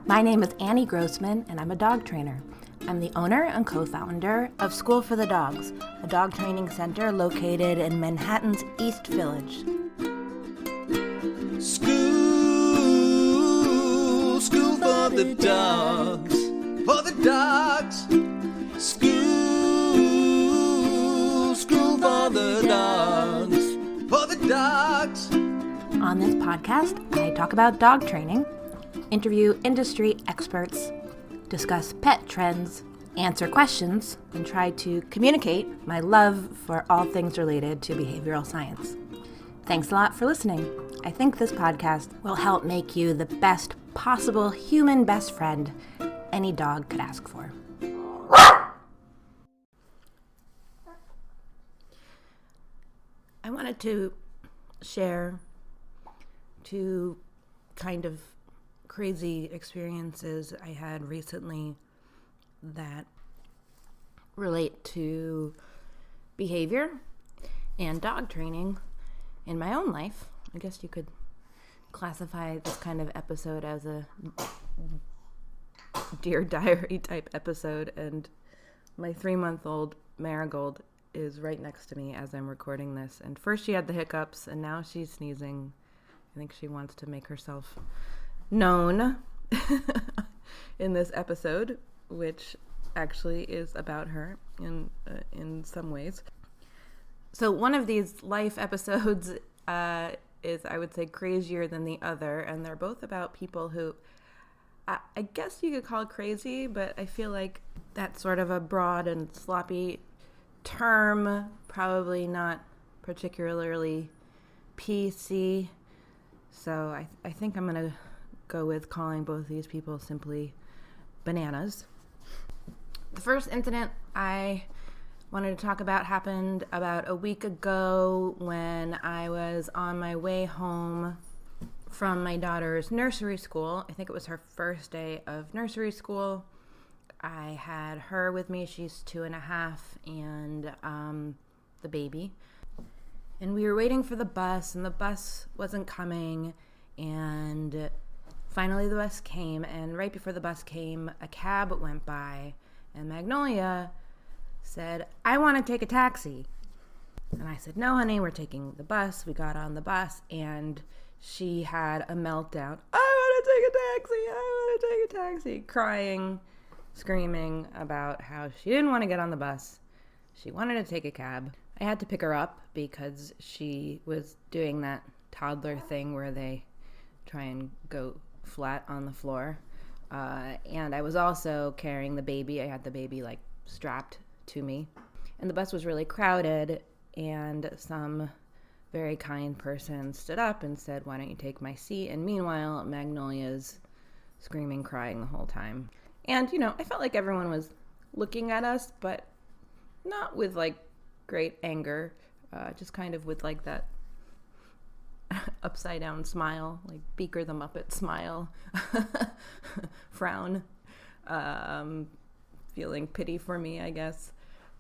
My name is Annie Grossman, and I'm a dog trainer. I'm the owner and co-founder of School for the Dogs, a dog training center located in Manhattan's East Village. School for the dogs, for the dogs. School for the dogs, for the dogs. On this podcast, I talk about dog training, interview industry experts, discuss pet trends, answer questions, and try to communicate my love for all things related to behavioral science. Thanks a lot for listening. I think this podcast will help make you the best possible human best friend any dog could ask for. I wanted to share two kind of crazy experiences I had recently that relate to behavior and dog training in my own life. I guess you could classify this kind of episode as a Dear Diary type episode, and my 3-month-old Marigold is right next to me as I'm recording this. And first she had the hiccups, and now she's sneezing. I think she wants to make herself known in this episode, which actually is about her in some ways. So one of these life episodes is, I would say, crazier than the other, and they're both about people who I guess you could call crazy, but I feel like that's sort of a broad and sloppy term, probably not particularly PC. So I think I'm going to go with calling both these people simply bananas. The first incident I wanted to talk about happened about a week ago when I was on my way home from my daughter's nursery school. I think it was her first day of nursery school. I had her with me. She's 2.5, and the baby. And we were waiting for the bus, and the bus wasn't coming, and finally the bus came, and right before the bus came, a cab went by, and Magnolia said, "I want to take a taxi." And I said, "No, honey, we're taking the bus." We got on the bus, and she had a meltdown. "I want to take a taxi, I want to take a taxi," crying, screaming about how she didn't want to get on the bus. She wanted to take a cab. I had to pick her up because she was doing that toddler thing where they try and go flat on the floor. And I was also carrying the baby. I had the baby strapped to me. And the bus was really crowded, and some very kind person stood up and said, "Why don't you take my seat?" And meanwhile, Magnolia's screaming, crying the whole time. And, I felt like everyone was looking at us, but not with great anger, just kind of with that upside down smile, Beaker the Muppet smile, frown, feeling pity for me, I guess.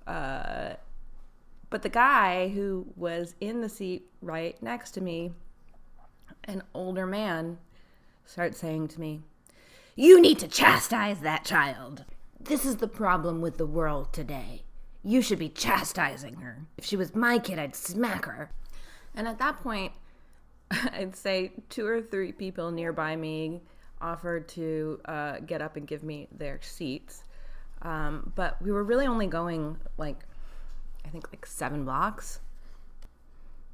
But the guy who was in the seat right next to me, an older man, starts saying to me, "You need to chastise that child. This is the problem with the world today. You should be chastising her. If she was my kid, I'd smack her." And at that point, I'd say 2 or 3 people nearby me offered to get up and give me their seats. But we were really only going, I think 7 blocks.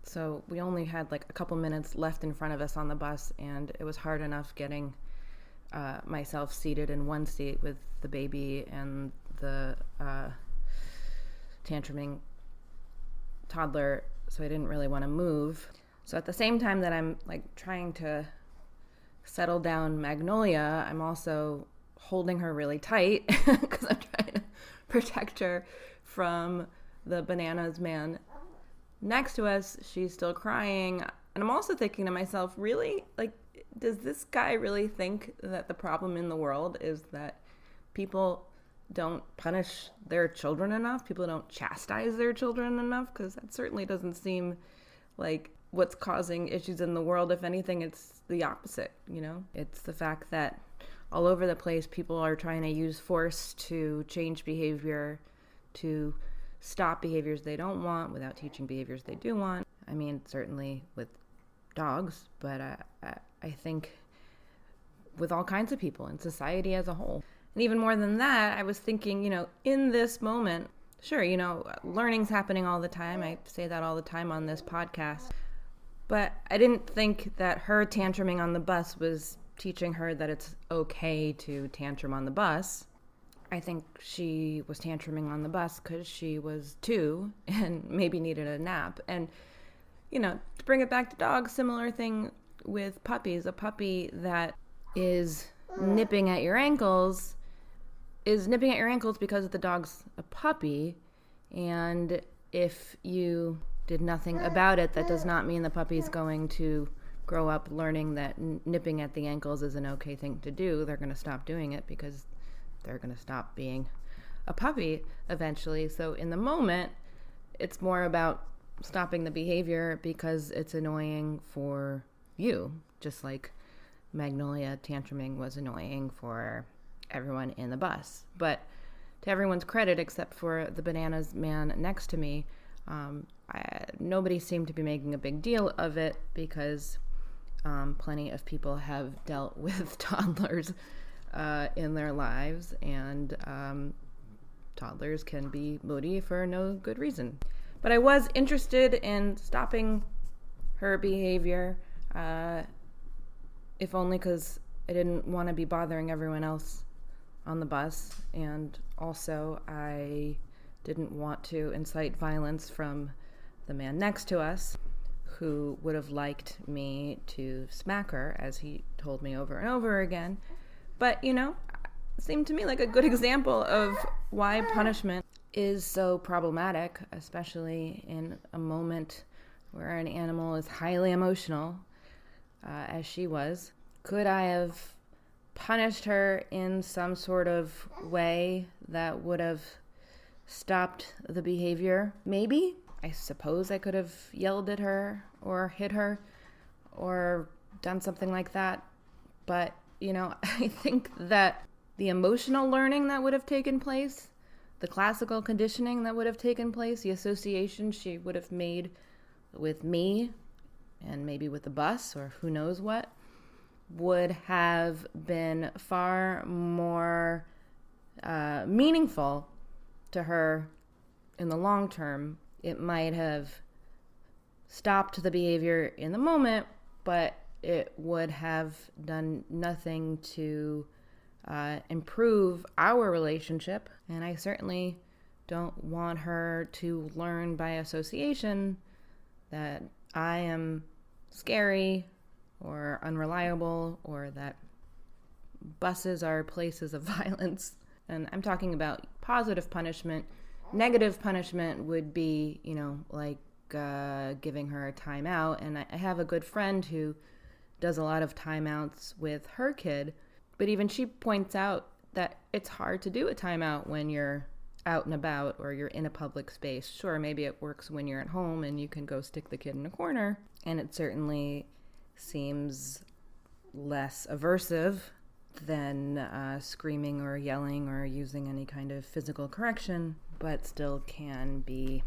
So we only had a couple minutes left in front of us on the bus, and it was hard enough getting myself seated in one seat with the baby and the tantruming toddler, so I didn't really want to move. So at the same time that I'm trying to settle down Magnolia, I'm also holding her really tight because I'm trying to protect her from the bananas man next to us. She's still crying, and I'm also thinking to myself, really, does this guy really think that the problem in the world is that people don't punish their children enough? People don't chastise their children enough? Because that certainly doesn't seem like what's causing issues in the world. If anything, it's the opposite, It's the fact that all over the place. People are trying to use force to change behavior, to stop behaviors they don't want without teaching behaviors they do want. I mean, certainly with dogs, but I think with all kinds of people in society as a whole. And even more than that, I was thinking, in this moment, sure, learning's happening all the time. I say that all the time on this podcast. But I didn't think that her tantruming on the bus was teaching her that it's okay to tantrum on the bus. I think she was tantruming on the bus because she was 2 and maybe needed a nap. And, to bring it back to dogs, similar thing with puppies. A puppy that is nipping at your ankles because the dog's a puppy. And if you did nothing about it, that does not mean the puppy's going to grow up learning that nipping at the ankles is an okay thing to do. They're going to stop doing it because they're going to stop being a puppy eventually. So in the moment, it's more about stopping the behavior because it's annoying for you, just like Magnolia tantruming was annoying for everyone in the bus. But to everyone's credit, except for the bananas man next to me, nobody seemed to be making a big deal of it because plenty of people have dealt with toddlers in their lives, and toddlers can be moody for no good reason. But I was interested in stopping her behavior, if only because I didn't want to be bothering everyone else on the bus, and also I didn't want to incite violence from the man next to us, who would have liked me to smack her, as he told me over and over again. But, it seemed to me like a good example of why punishment is so problematic, especially in a moment where an animal is highly emotional, as she was. Could I have punished her in some sort of way that would have stopped the behavior? Maybe. I suppose I could have yelled at her or hit her or done something like that. But, I think that the emotional learning that would have taken place, the classical conditioning that would have taken place, the association she would have made with me and maybe with the bus or who knows what, would have been far more meaningful to her in the long term. It might have stopped the behavior in the moment, but it would have done nothing to improve our relationship. And I certainly don't want her to learn by association that I am scary or unreliable, or that buses are places of violence. And I'm talking about positive punishment. Negative punishment would be, like giving her a timeout. And I have a good friend who does a lot of timeouts with her kid, but even she points out that it's hard to do a timeout when you're out and about or you're in a public space. Sure, maybe it works when you're at home and you can go stick the kid in a corner, and it certainly seems less aversive than screaming or yelling or using any kind of physical correction, but still can be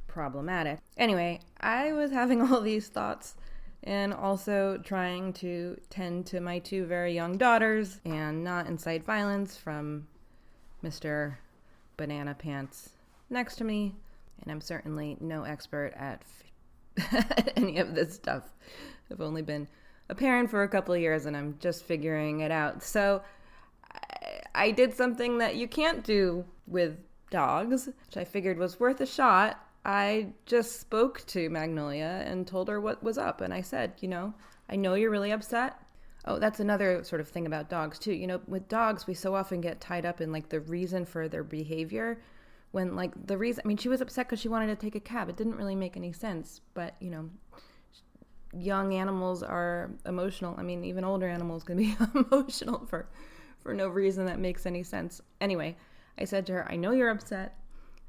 problematic. Anyway, I was having all these thoughts and also trying to tend to my 2 very young daughters and not incite violence from Mr. Banana Pants next to me. And I'm certainly no expert at any of this stuff. I've only been a parent for a couple of years and I'm just figuring it out. So I did something that you can't do with dogs, which I figured was worth a shot. I just spoke to Magnolia and told her what was up. And I said, I know you're really upset. Oh, that's another sort of thing about dogs too. With dogs, we so often get tied up in the reason for their behavior, when the reason, she was upset because she wanted to take a cab. It didn't really make any sense, but young animals are emotional. Even older animals can be emotional for no reason that makes any sense. Anyway, I said to her, I know you're upset.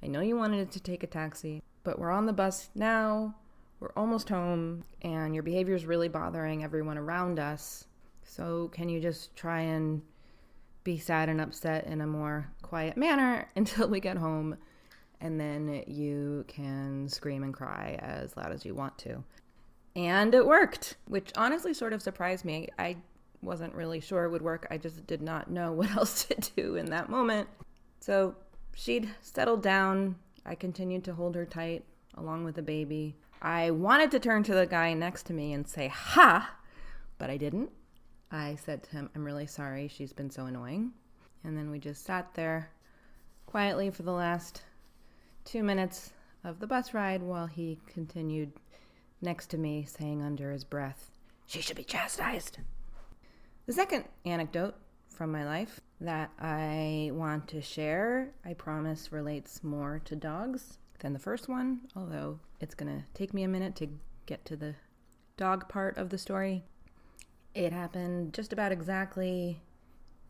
I know you wanted to take a taxi, but we're on the bus now. We're almost home, and your behavior is really bothering everyone around us. So can you just try and be sad and upset in a more quiet manner until we get home, and then you can scream and cry as loud as you want to. And it worked, which honestly sort of surprised me. I wasn't really sure it would work. I just did not know what else to do in that moment. So she'd settled down. I continued to hold her tight along with the baby. I wanted to turn to the guy next to me and say, "Ha!" but I didn't. I said to him, "I'm really sorry. She's been so annoying." And then we just sat there quietly for the last 2 minutes of the bus ride while he continued next to me, saying under his breath, "She should be chastised." The second anecdote from my life that I want to share, I promise, relates more to dogs than the first one, although it's going to take me a minute to get to the dog part of the story. It happened just about exactly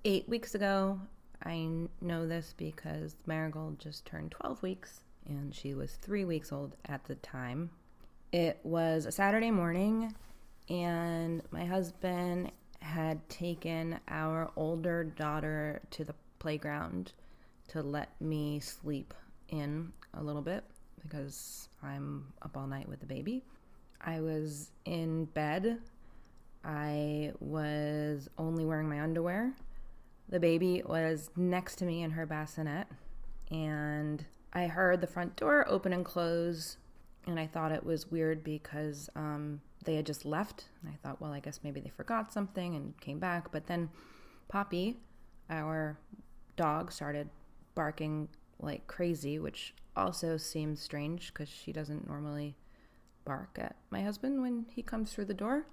8 weeks ago. I know this because Marigold just turned 12 weeks, and she was 3 weeks old at the time. It was a Saturday morning, and my husband had taken our older daughter to the playground to let me sleep in a little bit because I'm up all night with the baby. I was in bed. I was only wearing my underwear. The baby was next to me in her bassinet, and I heard the front door open and close, and I thought it was weird because they had just left. And I thought, well, I guess maybe they forgot something and came back. But then Poppy, our dog, started barking like crazy, which also seems strange because she doesn't normally bark at my husband when he comes through the door.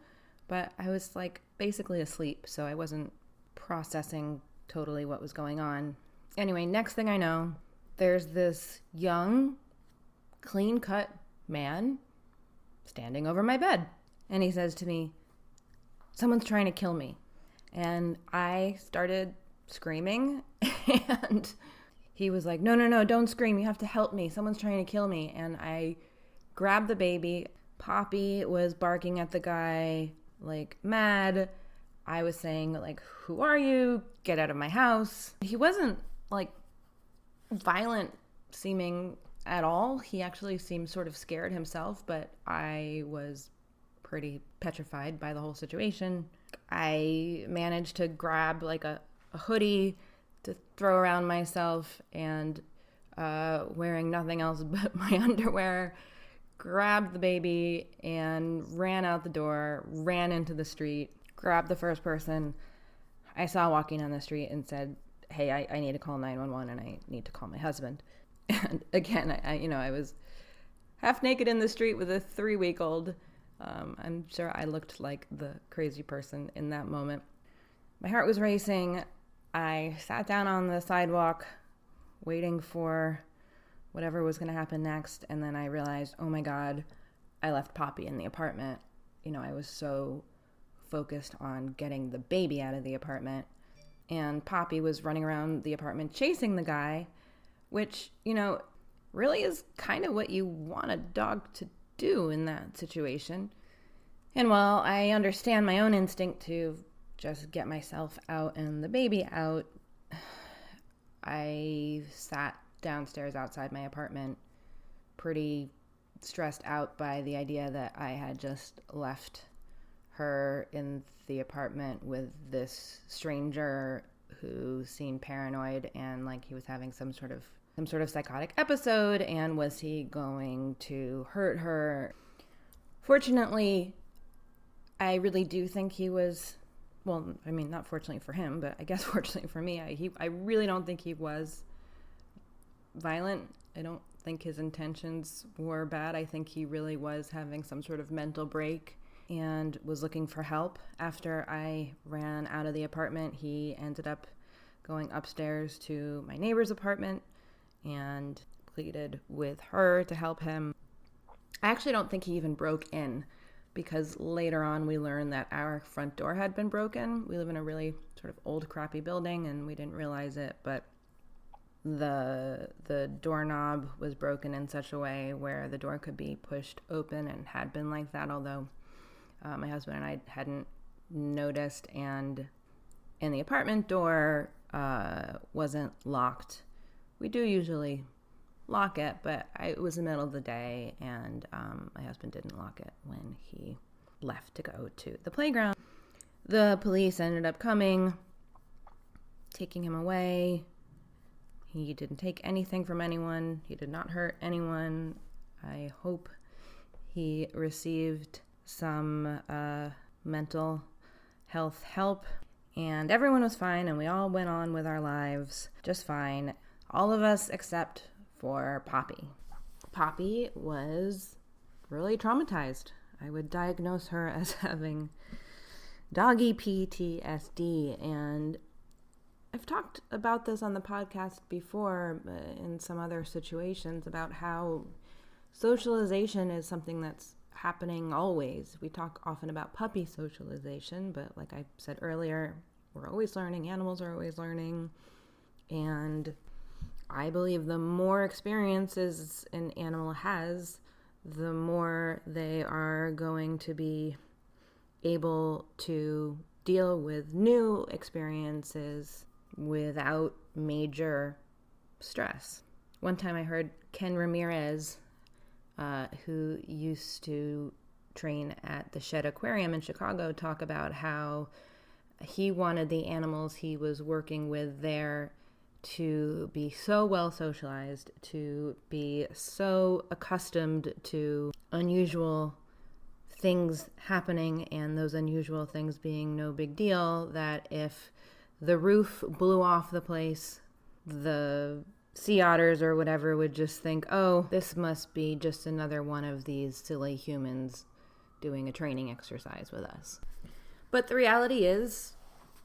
But I was like basically asleep, so I wasn't processing totally what was going on. Anyway, next thing I know, there's this young, clean-cut man standing over my bed. And he says to me, "Someone's trying to kill me." And I started screaming, and he was like, no, don't scream. You have to help me. Someone's trying to kill me. And I grabbed the baby. Poppy was barking at the guy like mad. I was saying like, "Who are you? Get out of my house." He wasn't like violent seeming at all. He actually seemed sort of scared himself, but I was pretty petrified by the whole situation. I managed to grab like a hoodie to throw around myself, and wearing nothing else but my underwear, grabbed the baby and ran out the door, ran into the street, grabbed the first person I saw walking on the street and said, "Hey, I need to call 911 and I need to call my husband." And again, I was half naked in the street with a 3-week-old. I'm sure I looked like the crazy person in that moment. My heart was racing. I sat down on the sidewalk waiting for whatever was going to happen next. And then I realized, oh my God, I left Poppy in the apartment. I was so focused on getting the baby out of the apartment. And Poppy was running around the apartment chasing the guy, which, really is kind of what you want a dog to do in that situation. And while I understand my own instinct to just get myself out and the baby out, I sat downstairs outside my apartment pretty stressed out by the idea that I had just left her in the apartment with this stranger who seemed paranoid and like he was having some sort of psychotic episode, and was he going to hurt her? Fortunately, I really do think he was, well, I mean, not fortunately for him, but I guess fortunately for me, I really don't think he was violent. I don't think his intentions were bad. I think he really was having some sort of mental break and was looking for help. After I ran out of the apartment, he ended up going upstairs to my neighbor's apartment and pleaded with her to help him. I actually don't think he even broke in, because later on we learned that our front door had been broken. We live in a really sort of old, crappy building, and we didn't realize it, but the doorknob was broken in such a way where the door could be pushed open, and had been like that, although my husband and I hadn't noticed, and the apartment door wasn't locked. We do usually lock it, but it was the middle of the day, and my husband didn't lock it when he left to go to the playground. The police ended up coming, taking him away. He didn't take anything from anyone. He did not hurt anyone. I hope he received some mental health help. And everyone was fine, and we all went on with our lives just fine. All of us except for Poppy. Poppy was really traumatized. I would diagnose her as having doggy PTSD, and I've talked about this on the podcast before in some other situations about how socialization is something that's happening always. We talk often about puppy socialization, but like I said earlier, we're always learning. Animals are always learning. And I believe the more experiences an animal has, the more they are going to be able to deal with new experiences without major stress. One time I heard Ken Ramirez, who used to train at the Shed Aquarium in Chicago, talk about how he wanted the animals he was working with there to be so well socialized, to be so accustomed to unusual things happening and those unusual things being no big deal, that if the roof blew off the place, the sea otters or whatever would just think, oh, this must be just another one of these silly humans doing a training exercise with us. But the reality is,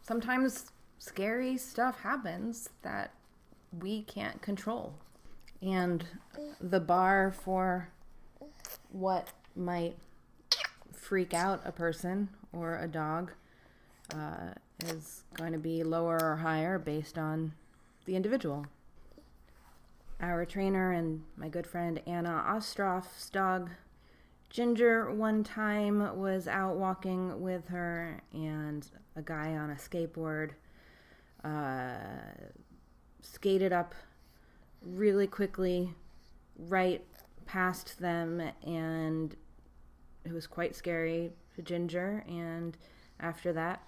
sometimes scary stuff happens that we can't control. And the bar for what might freak out a person or a dog is going to be lower or higher based on the individual. Our trainer and my good friend Anna Ostroff's dog Ginger one time was out walking with her, and a guy on a skateboard skated up really quickly right past them, and it was quite scary to Ginger. And after that,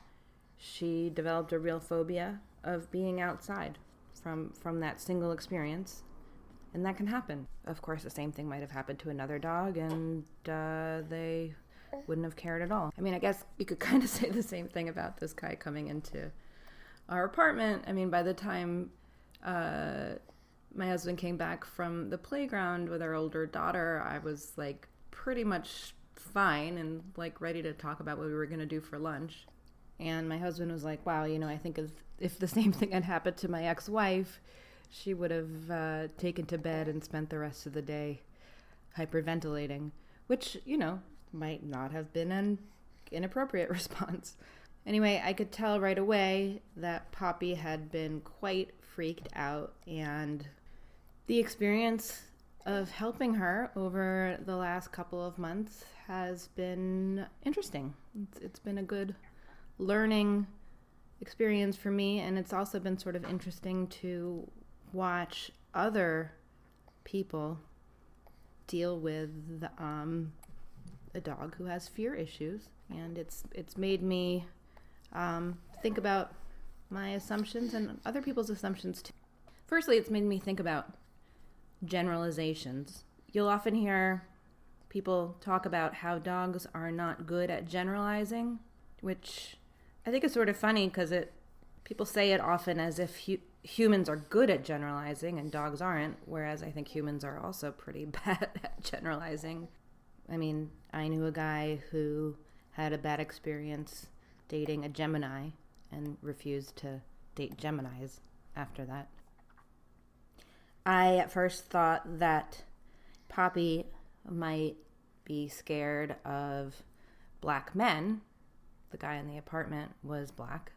she developed a real phobia of being outside from that single experience. And that can happen. Of course, the same thing might have happened to another dog, and they wouldn't have cared at all. I mean, I guess you could kind of say the same thing about this guy coming into our apartment. I mean, by the time my husband came back from the playground with our older daughter, I was like pretty much fine and like ready to talk about what we were going to do for lunch. And my husband was like, wow, I think if the same thing had happened to my ex-wife, she would have taken to bed and spent the rest of the day hyperventilating, which, might not have been an inappropriate response. Anyway, I could tell right away that Poppy had been quite freaked out, and the experience of helping her over the last couple of months has been interesting. It's been a good learning experience for me, and it's also been sort of interesting to watch other people deal with a dog who has fear issues, and it's made me think about my assumptions and other people's assumptions too. Firstly, it's made me think about generalizations. You'll often hear people talk about how dogs are not good at generalizing, which I think is sort of funny because people say it often as if humans are good at generalizing and dogs aren't, whereas I think humans are also pretty bad at generalizing. I mean, I knew a guy who had a bad experience dating a Gemini and refused to date Geminis after that. I at first thought that Poppy might be scared of black men. The guy in the apartment was black.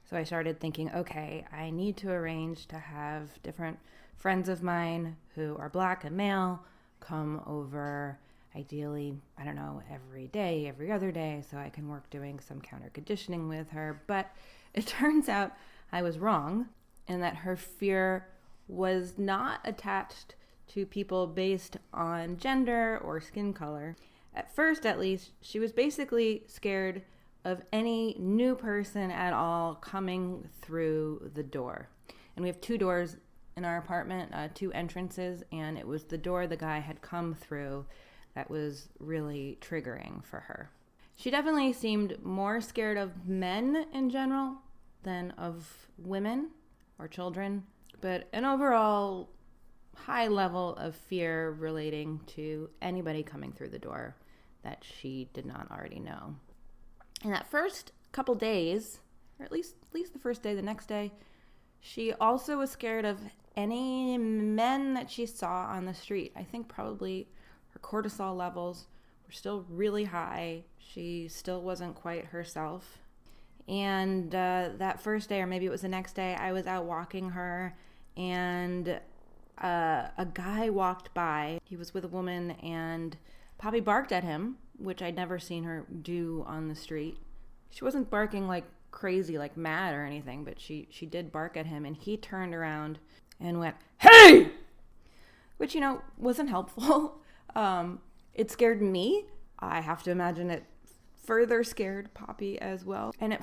So I started thinking, okay, I need to arrange to have different friends of mine who are black and male come over ideally, I don't know, every day, every other day, so I can work doing some counter conditioning with her. But it turns out I was wrong, and that her fear was not attached to people based on gender or skin color. At first, at least, she was basically scared of any new person at all coming through the door. And we have 2 doors in our apartment, 2 entrances, and it was the door the guy had come through that was really triggering for her. She definitely seemed more scared of men in general than of women or children, but an overall high level of fear relating to anybody coming through the door that she did not already know. In that first couple days, or at least the first day, the next day, she also was scared of any men that she saw on the street. I think probably her cortisol levels were still really high. She still wasn't quite herself. And that first day, or maybe it was the next day, I was out walking her, and a guy walked by. He was with a woman, and Poppy barked at him, which I'd never seen her do on the street. She wasn't barking like crazy, like mad or anything, but she did bark at him, and he turned around and went, "Hey!" Which, wasn't helpful. It scared me. I have to imagine it further scared Poppy as well. And it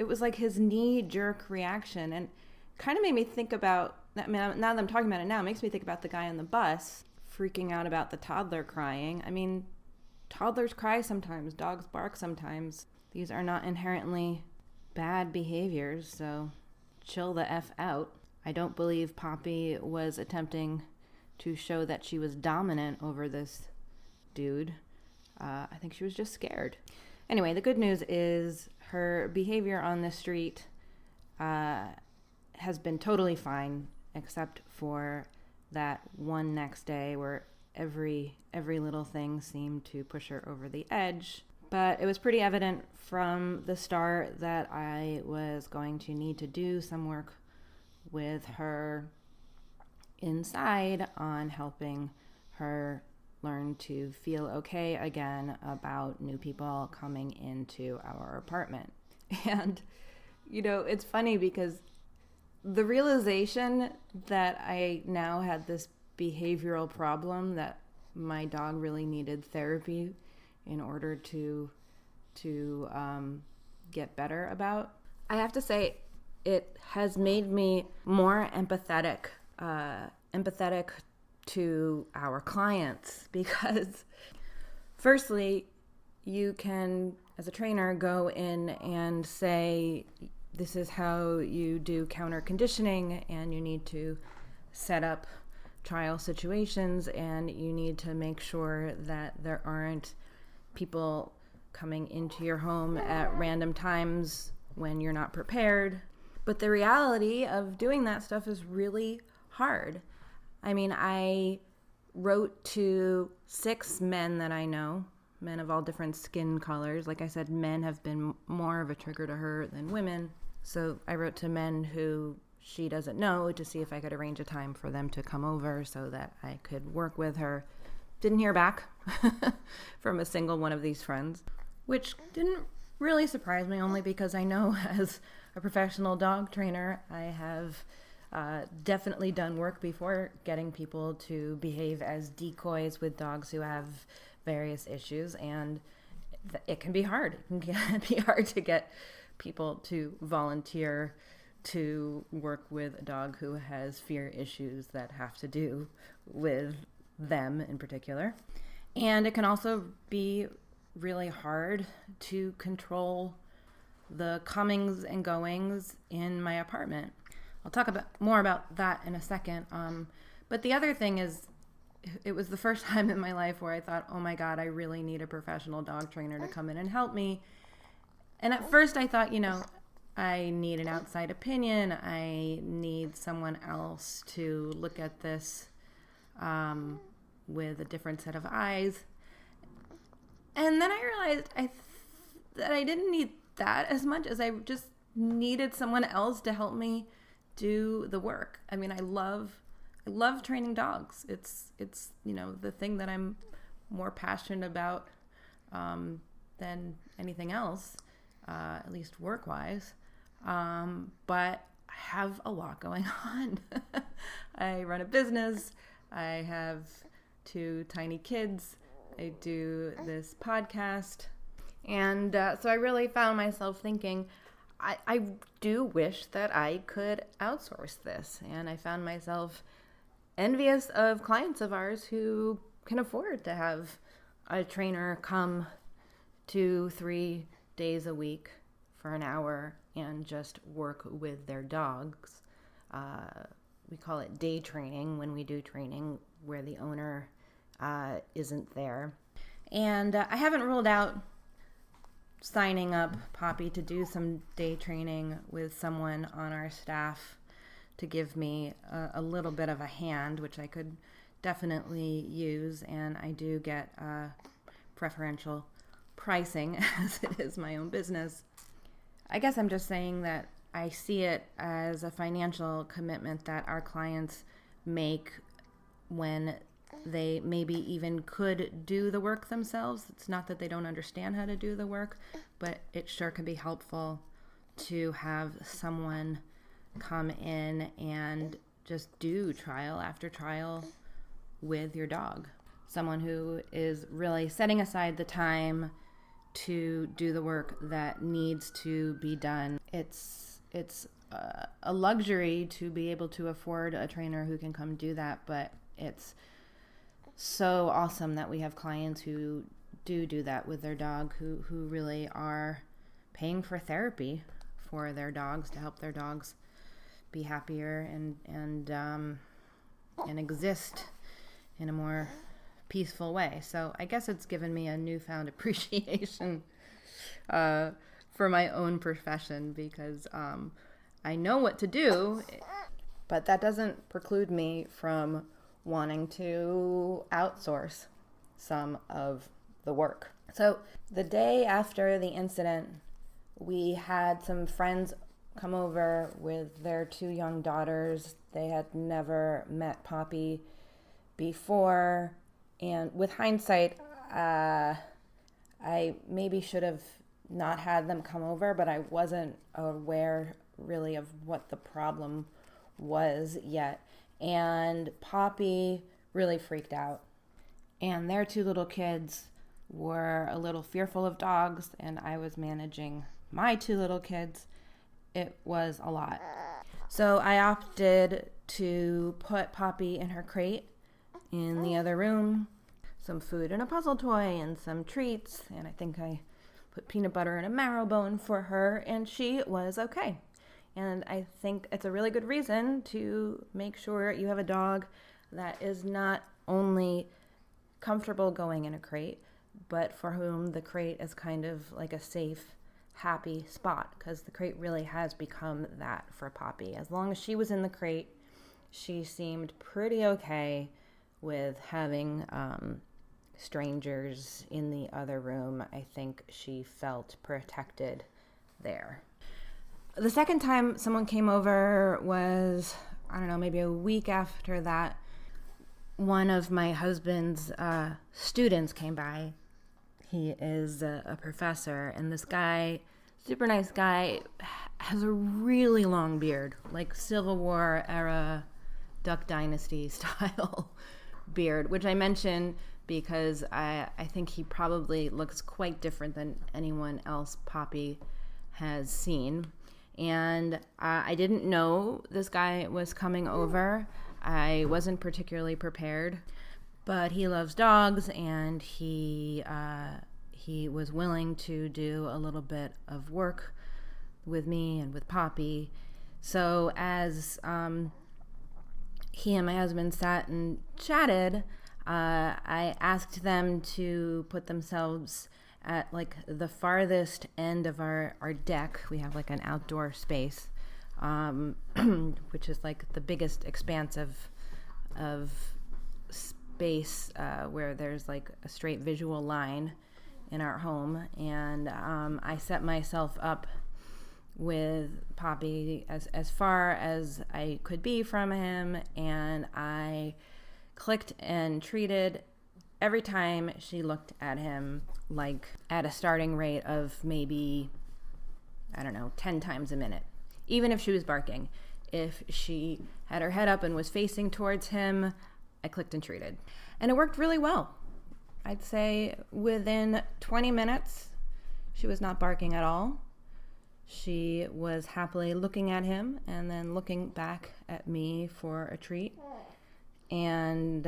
was like his knee-jerk reaction, and kind of made me think about, now that I'm talking about it now, it makes me think about the guy on the bus freaking out about the toddler crying. I mean, toddlers cry sometimes, dogs bark sometimes. These are not inherently bad behaviors, so chill the F out. I don't believe Poppy was attempting to show that she was dominant over this dude. I think she was just scared. Anyway, the good news is her behavior on the street has been totally fine, except for that one next day where every little thing seemed to push her over the edge. But it was pretty evident from the start that I was going to need to do some work with her inside on helping her learn to feel okay again about new people coming into our apartment. And, it's funny because the realization that I now had this behavioral problem, that my dog really needed therapy in order to get better about, I have to say it has made me more empathetic to our clients, because firstly, you can, as a trainer, go in and say, this is how you do counter conditioning, and you need to set up trial situations, and you need to make sure that there aren't people coming into your home at random times when you're not prepared. But the reality of doing that stuff is really hard. I mean, I wrote to 6 men that I know, men of all different skin colors. Like I said, men have been more of a trigger to her than women. So I wrote to men who she doesn't know to see if I could arrange a time for them to come over so that I could work with her. Didn't hear back from a single one of these friends, which didn't really surprise me, only because I know as a professional dog trainer, I have definitely done work before getting people to behave as decoys with dogs who have various issues, and it can be hard. It can be hard to get people to volunteer to work with a dog who has fear issues that have to do with them in particular. And it can also be really hard to control the comings and goings in my apartment. I'll talk more about that in a second. But the other thing is, it was the first time in my life where I thought, oh my God, I really need a professional dog trainer to come in and help me. And at first I thought, I need an outside opinion. I need someone else to look at this with a different set of eyes. And then I realized that I didn't need that as much as I just needed someone else to help me do the work. I mean, I love training dogs. It's the thing that I'm more passionate about than anything else, at least work-wise. But I have a lot going on. I run a business. I have 2 tiny kids. I do this podcast. And so I really found myself thinking, I do wish that I could outsource this. And I found myself envious of clients of ours who can afford to have a trainer come 2-3 days a week for an hour and just work with their dogs. We call it day training when we do training where the owner isn't there. And I haven't ruled out signing up Poppy to do some day training with someone on our staff to give me a little bit of a hand, which I could definitely use. And I do get preferential pricing as it is my own business. I guess I'm just saying that I see it as a financial commitment that our clients make when they maybe even could do the work themselves. It's not that they don't understand how to do the work, but it sure can be helpful to have someone come in and just do trial after trial with your dog. Someone who is really setting aside the time to do the work that needs to be done. It's a luxury to be able to afford a trainer who can come do that, but it's so awesome that we have clients who do that with their dog, who really are paying for therapy for their dogs to help their dogs be happier and exist in a more peaceful way. So I guess it's given me a newfound appreciation for my own profession, because I know what to do, but that doesn't preclude me from wanting to outsource some of the work. So the day after the incident, we had some friends come over with their 2 young daughters. They had never met Poppy before, and with hindsight, I maybe should have not had them come over, but I wasn't aware really of what the problem was yet. And Poppy really freaked out. And their 2 little kids were a little fearful of dogs, and I was managing my 2 little kids. It was a lot. So I opted to put Poppy in her crate in the other room, some food and a puzzle toy and some treats, and I think I put peanut butter and a marrow bone for her, and she was okay. And I think it's a really good reason to make sure you have a dog that is not only comfortable going in a crate, but for whom the crate is kind of like a safe, happy spot, because the crate really has become that for Poppy. As long as she was in the crate, she seemed pretty okay with having strangers in the other room. I think she felt protected there. The second time someone came over was, I don't know, maybe a week after that. One of my husband's students came by. He is a professor, and this guy, super nice guy, has a really long beard, like Civil War era Duck Dynasty style beard, which I mention because I think he probably looks quite different than anyone else Poppy has seen. And I didn't know this guy was coming over. I wasn't particularly prepared, but he loves dogs, and he was willing to do a little bit of work with me and with Poppy. So as he and my husband sat and chatted, I asked them to put themselves at like the farthest end of our deck. We have like an outdoor space, which is like the biggest expanse of space where there's like a straight visual line in our home. And I set myself up with Poppy as far as I could be from him, and I clicked and treated every time she looked at him, like at a starting rate of maybe, 10 times a minute, even if she was barking. If she had her head up and was facing towards him, I clicked and treated. And it worked really well. I'd say within 20 minutes, she was not barking at all. She was happily looking at him and then looking back at me for a treat. And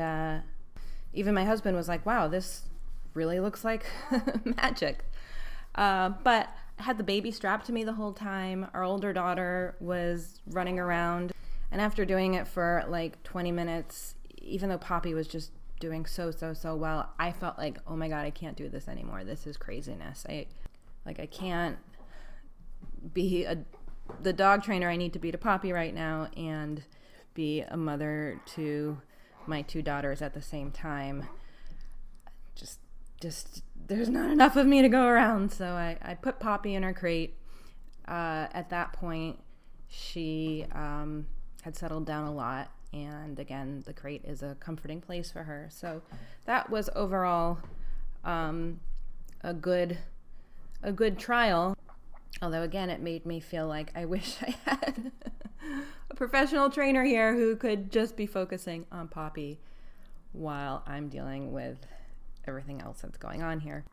even my husband was like, wow, this really looks like magic. But I had the baby strapped to me the whole time. Our older daughter was running around. And after doing it for like 20 minutes, even though Poppy was just doing so well, I felt like, oh my God, I can't do this anymore. This is craziness. I can't be the dog trainer I need to be to Poppy right now and be a mother to my two daughters at the same time. Just there's not enough of me to go around. So I put Poppy in her crate. At that point, she had settled down a lot. And again, the crate is a comforting place for her. So that was overall a good trial. Although again, it made me feel like I wish I had a professional trainer here who could just be focusing on Poppy while I'm dealing with everything else that's going on here.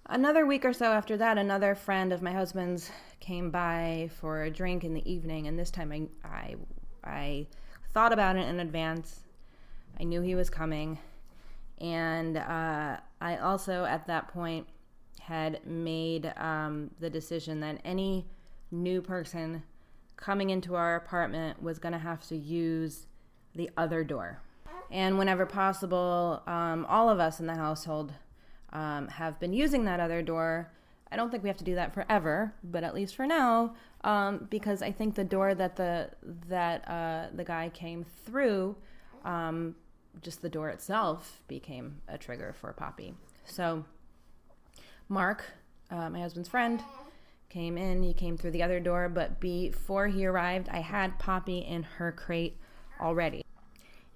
Another week or so after that, another friend of my husband's came by for a drink in the evening, and this time I thought about it in advance. I knew he was coming, and I also at that point had made the decision that any new person coming into our apartment was going to have to use the other door. And whenever possible, all of us in the household have been using that other door. I don't think we have to do that forever, but at least for now, because I think the door that the guy came through, just the door itself became a trigger for Poppy. So Mark, my husband's friend, came in. He came through the other door, but before he arrived, I had Poppy in her crate already.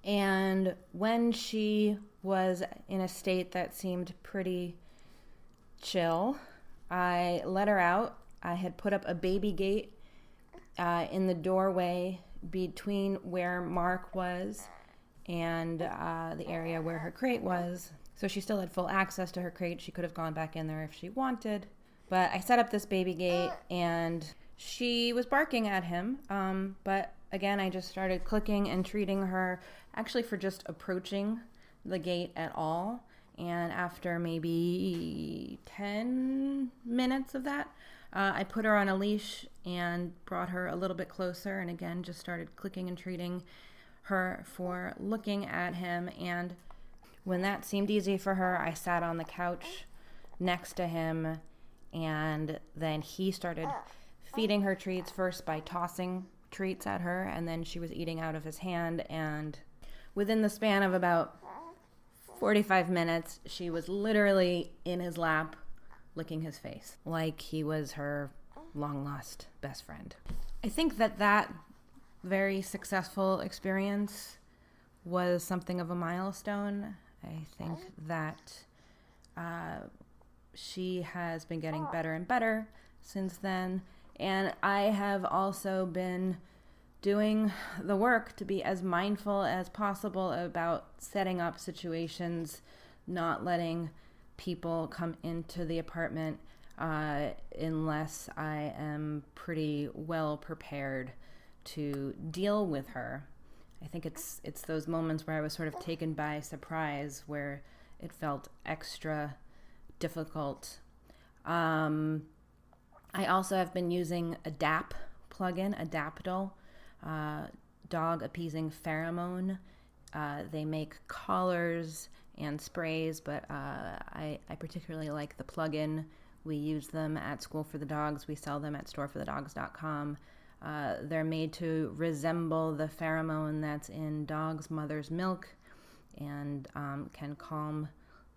And when she was in a state that seemed pretty chill, I let her out. I had put up a baby gate in the doorway between where Mark was and the area where her crate was. So she still had full access to her crate. She could have gone back in there if she wanted. But I set up this baby gate, and she was barking at him. But again, I just started clicking and treating her actually for just approaching the gate at all. And after maybe 10 minutes of that, I put her on a leash and brought her a little bit closer. And again, just started clicking and treating her for looking at him. And when that seemed easy for her, I sat on the couch next to him. And then he started feeding her treats, first by tossing treats at her, and then she was eating out of his hand. And within the span of about 45 minutes, she was literally in his lap, licking his face, like he was her long-lost best friend. I think that very successful experience was something of a milestone. I think that she has been getting better and better since then. And I have also been doing the work to be as mindful as possible about setting up situations, not letting people come into the apartment unless I am pretty well prepared to deal with her. I think it's those moments where I was sort of taken by surprise, where it felt extra difficult. I also have been using a DAP plugin, Adaptol, dog appeasing pheromone. They make collars and sprays, but I particularly like the plugin. We use them at School for the Dogs. We sell them at storeforthedogs.com. They're made to resemble the pheromone that's in dogs' mother's milk and can calm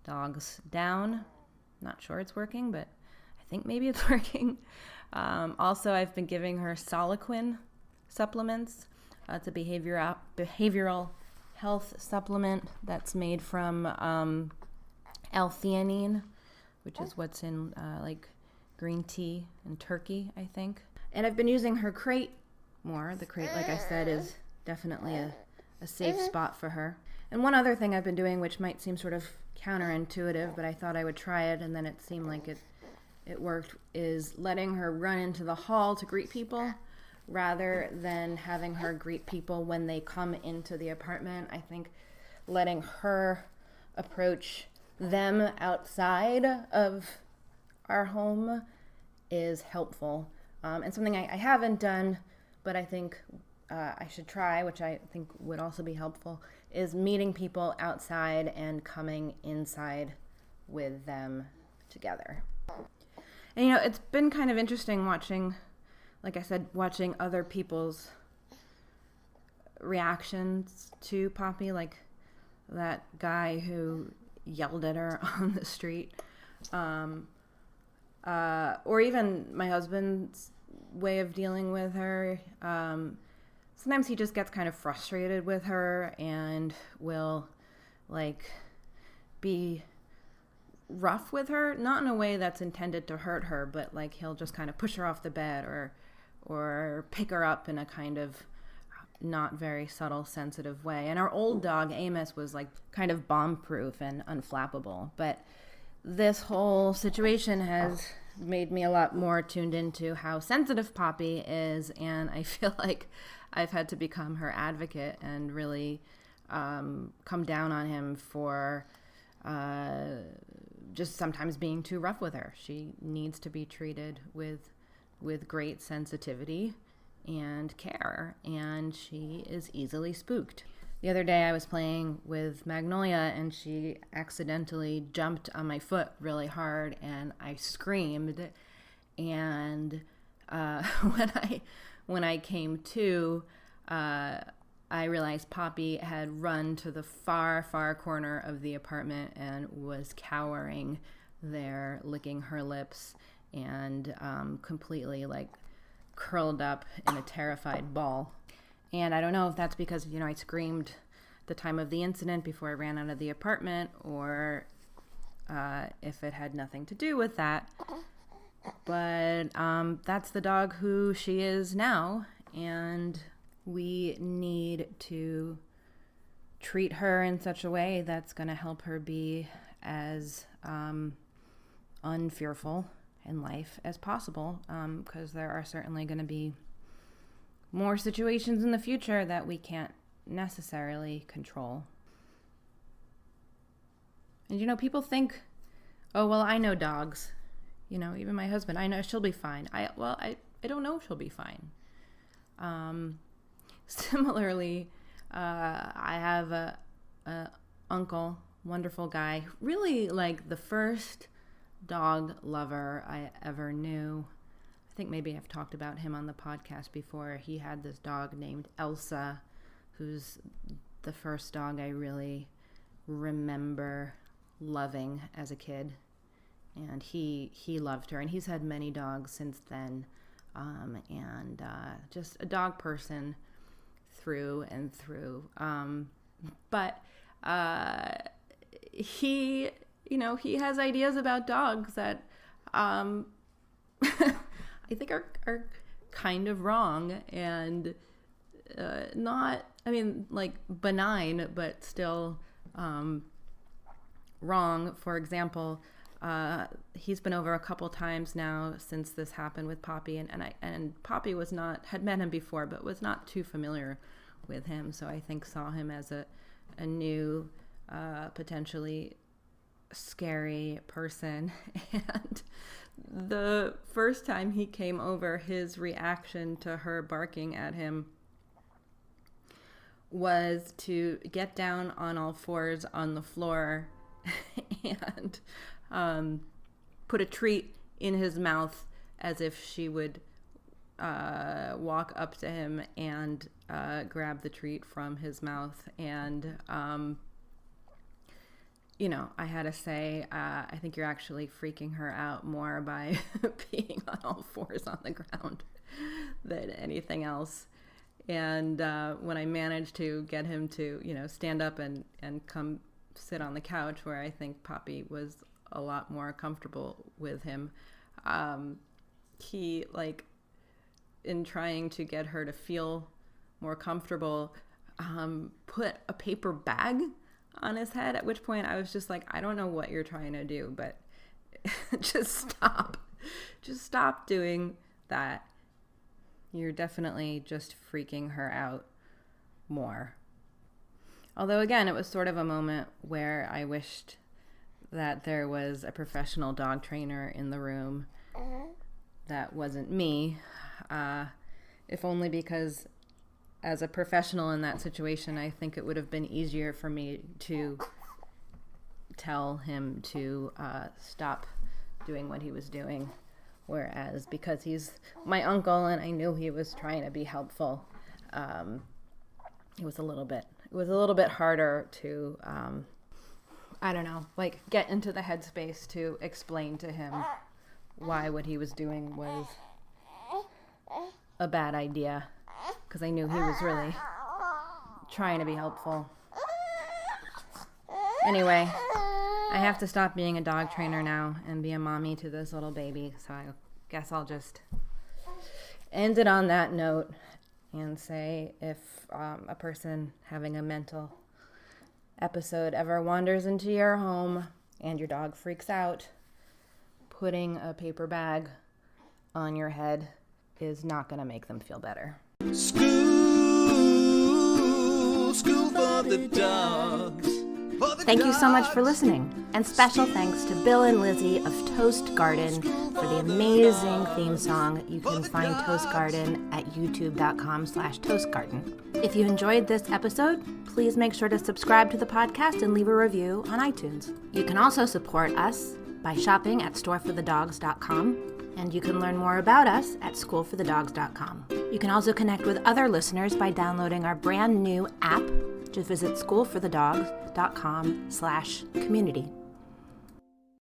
dogs down. Not sure it's working, but I think maybe it's working. Also, I've been giving her Soliquin supplements. It's a behavioral health supplement that's made from L-theanine, which is what's in like green tea and turkey, I think. And I've been using her crate more. The crate, like I said, is definitely a safe spot for her. And one other thing I've been doing, which might seem sort of counterintuitive, but I thought I would try it, and then it seemed like it worked, is letting her run into the hall to greet people rather than having her greet people when they come into the apartment. I think letting her approach them outside of our home is helpful. And something I haven't done, but I think I should try, which I think would also be helpful, is meeting people outside and coming inside with them together. And, you know, it's been kind of interesting watching, like I said, watching other people's reactions to Poppy, like that guy who yelled at her on the street, or even my husband's way of dealing with her. Sometimes he just gets kind of frustrated with her and will, like, be rough with her, not in a way that's intended to hurt her, but like he'll just kind of push her off the bed or pick her up in a kind of not very subtle, sensitive way. And our old dog Amos was like kind of bomb-proof and unflappable, but this whole situation has made me a lot more tuned into how sensitive Poppy is, and I feel like I've had to become her advocate and really come down on him for just sometimes being too rough with her. She needs to be treated with great sensitivity and care, and she is easily spooked. The other day I was playing with Magnolia and she accidentally jumped on my foot really hard and I screamed, and when I came to, I realized Poppy had run to the far, far corner of the apartment and was cowering there, licking her lips and completely like curled up in a terrified ball. And I don't know if that's because, you know, I screamed at the time of the incident before I ran out of the apartment, or if it had nothing to do with that. But that's the dog who she is now, and we need to treat her in such a way that's going to help her be as unfearful in life as possible, because there are certainly going to be more situations in the future that we can't necessarily control. And, you know, people think, oh, well, I know dogs. You know, even my husband, I know she'll be fine. I don't know if she'll be fine. Similarly, I have a uncle, wonderful guy, really like the first dog lover I ever knew. I think maybe I've talked about him on the podcast before. He had this dog named Elsa, who's the first dog I really remember loving as a kid. And he loved her, and he's had many dogs since then, and just a dog person through and through. But he, you know, he has ideas about dogs that I think are kind of wrong and not, I mean, like benign, but still wrong. For example, he's been over a couple times now since this happened with Poppy, and Poppy had met him before, but was not too familiar with him. So I think saw him as a new, potentially scary person. And the first time he came over, his reaction to her barking at him was to get down on all fours on the floor and put a treat in his mouth as if she would walk up to him and grab the treat from his mouth. And you know, I had to say, I think you're actually freaking her out more by being on all fours on the ground than anything else. And when I managed to get him to, stand up and come sit on the couch where I think Poppy was a lot more comfortable with him, he, in trying to get her to feel more comfortable, put a paper bag on his head, at which point I was just like, I don't know what you're trying to do, but just stop. Just stop doing that. You're definitely just freaking her out more. Although, again, it was sort of a moment where I wished that there was a professional dog trainer in the room that wasn't me, if only because as a professional in that situation, I think it would have been easier for me to tell him to stop doing what he was doing. Whereas because he's my uncle and I knew he was trying to be helpful, it was a little bit harder to, get into the headspace to explain to him why what he was doing was a bad idea, because I knew he was really trying to be helpful. Anyway, I have to stop being a dog trainer now and be a mommy to this little baby, so I guess I'll just end it on that note and say if a person having a mental episode ever wanders into your home and your dog freaks out, putting a paper bag on your head is not going to make them feel better. School for the dogs. Thank you so much for listening, and special thanks to Bill and Lizzie of Toast Garden for the amazing theme song. You can find Toast Garden at youtube.com/toastgarden. If you enjoyed this episode, please make sure to subscribe to the podcast and leave a review on iTunes. You can also support us by shopping at storeforthedogs.com, and you can learn more about us at schoolforthedogs.com. You can also connect with other listeners by downloading our brand new app. Just visit schoolforthedogs.com/community.